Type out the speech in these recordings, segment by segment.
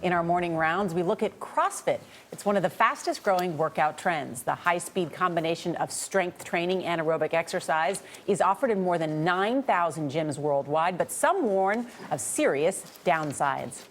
In our morning rounds, we look at CrossFit. It's one of the fastest growing workout trends. The high-speed combination of strength training and aerobic exercise is offered in more than 9,000 gyms worldwide, but some warn of serious downsides.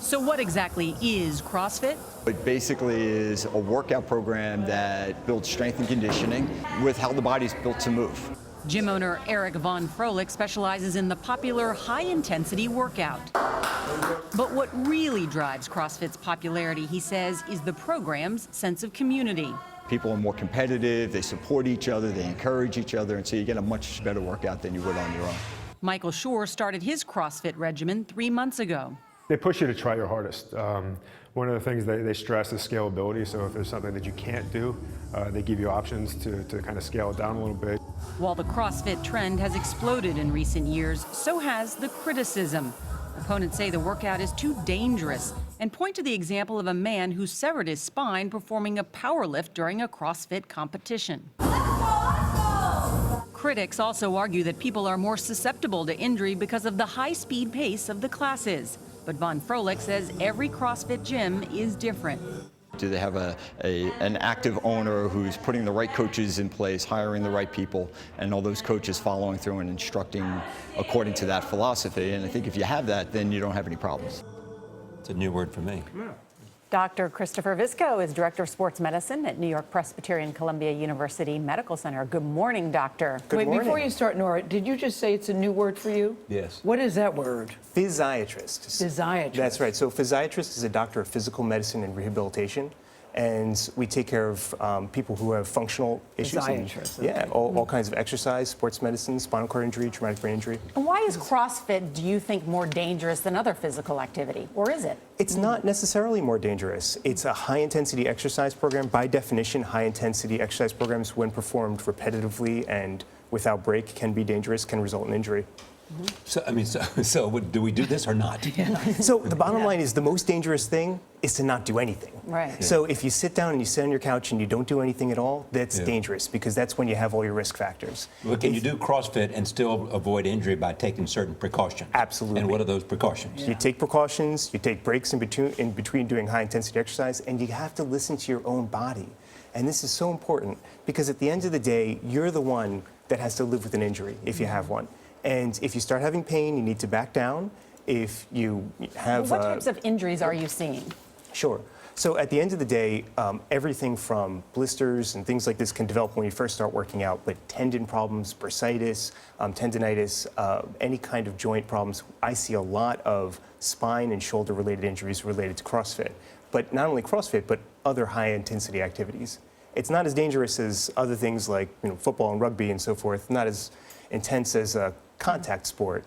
So what exactly is CrossFit? It basically is a workout program that builds strength and conditioning with how the body's built to move. Gym owner Eric Von Froelich specializes in the popular high-intensity workout. But what really drives CrossFit's popularity, he says, is the program's sense of community. People are more competitive, they support each other, they encourage each other, and so you get a much better workout than you would on your own. Michael Shore started his CrossFit regimen 3 months ago. They push you to try your hardest. One of the things they stress is scalability, so if there's something that you can't do, they give you options to kind of scale it down a little bit. While the CrossFit trend has exploded in recent years, so has the criticism. Opponents say the workout is too dangerous and point to the example of a man who severed his spine performing a power lift during a CrossFit competition. Critics also argue that people are more susceptible to injury because of the high-speed pace of the classes. But Von Froelich says every CrossFit gym is different. Do they have an active owner who's putting the right coaches in place, hiring the right people, and all those coaches following through and instructing according to that philosophy? And I think if you have that, then you don't have any problems. It's a new word for me. Yeah. Dr. Christopher Visco is Director of Sports Medicine at New York Presbyterian Columbia University Medical Center. Good morning, Doctor. Wait, before you start, Nora, did you just say it's a new word for you? Yes. What is that word? Physiatrist. Physiatrist. That's right. So physiatrist is a doctor of physical medicine and rehabilitation. And we take care of people who have functional issues. Physiatrist. Yeah, all kinds of exercise, sports medicine, spinal cord injury, traumatic brain injury. And why is CrossFit, do you think, more dangerous than other physical activity? Or is it? It's not necessarily more dangerous. It's a high-intensity exercise program. By definition, high-intensity exercise programs, when performed repetitively and without break, can be dangerous, can result in injury. So do we do this or not? So the bottom line is the most dangerous thing is to not do anything. Right. Yeah. So if you sit down and you sit on your couch and you don't do anything at all, that's dangerous because that's when you have all your risk factors. Well, can you do CrossFit and still avoid injury by taking certain precautions? Absolutely. And what are those precautions? You take precautions, you take breaks in between doing high intensity exercise, and you have to listen to your own body. And this is so important because at the end of the day, you're the one that has to live with an injury if you have one. And if you start having pain, you need to back down. If you have... What types of injuries are you seeing? Sure. So at the end of the day, everything from blisters and things like this can develop when you first start working out, but tendon problems, bursitis, tendinitis, any kind of joint problems. I see a lot of spine and shoulder-related injuries related to CrossFit. But not only CrossFit, but other high-intensity activities. It's not as dangerous as other things like football and rugby and so forth, not as intense as a contact sport,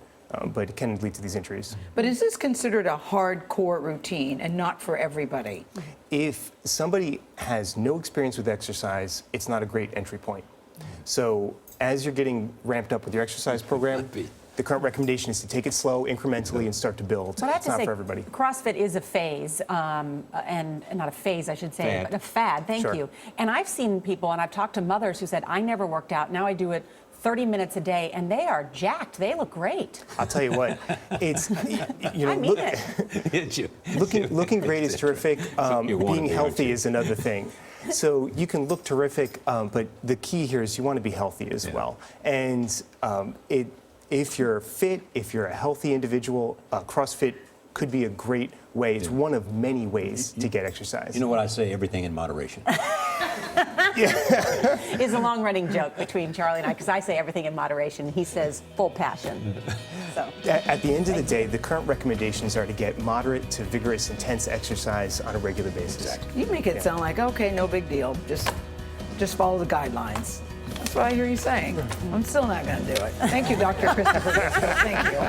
but it can lead to these injuries. But is this considered a hardcore routine and not for everybody? If somebody has no experience with exercise, it's not a great entry point. So as you're getting ramped up with your exercise program, the current recommendation is to take it slow, incrementally, and start to build. But I have it's to not say, for everybody. CrossFit is a phase, and not a phase, I should say, Fad. but a fad, thank Sure. you. And I've seen people, and I've talked to mothers who said, I never worked out, now I do it 30 minutes a day, and they are jacked. They look great. I'll tell you what, it's, I mean it. looking great is terrific. Being healthy is another thing. So you can look terrific, but the key here is you want to be healthy as well. And if you're fit, if you're a healthy individual, CrossFit could be a great way. It's one of many ways to get exercise. You know what I say, everything in moderation. It's a long-running joke between Charlie and I, because I say everything in moderation. He says full passion. So. At the end of the day, the current recommendations are to get moderate to vigorous, intense exercise on a regular basis. Exactly. You make it sound like, okay, no big deal. Just follow the guidelines. That's what I hear you saying. I'm still not going to do it. Thank you, Dr. Christopher. Thank you.